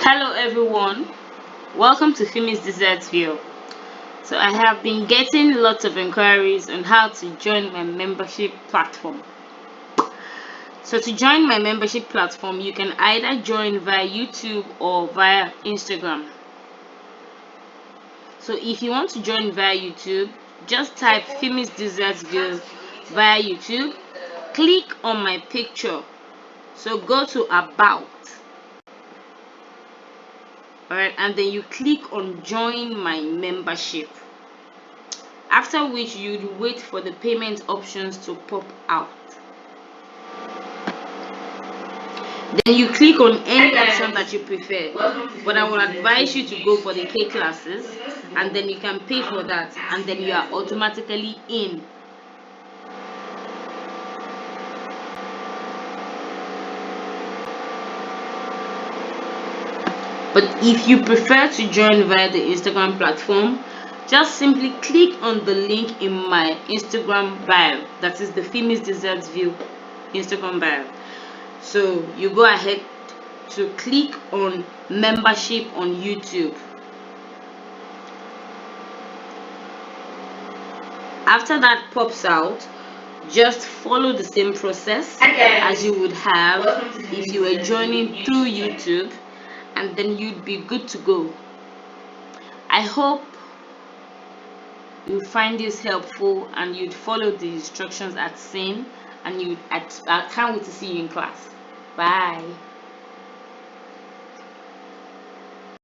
Hello everyone, welcome to Femi's Desserts View. So I have been getting lots of inquiries on how to join my membership platform. So to join my membership platform, you can either join via YouTube or via Instagram. So if you want to join via YouTube, just type Femi's Desserts View via YouTube, click on my picture. So go to About. Alright, and then you click on join my membership, after which you'd wait for the payment options to pop out. Then you click on any option that you prefer, but I will advise you to go for the K classes, and then you can pay for that, and then you are automatically in. But if you prefer to join via the Instagram platform, just simply click on the link in my Instagram bio, that is the Femi's Desserts View Instagram bio. So you go ahead to click on membership on YouTube. After that pops out, just follow the same process as you would have if you were joining through YouTube, and then you'd be good to go. I hope you find this helpful and you'd follow the instructions at seen, and I can't wait to see you in class. Bye.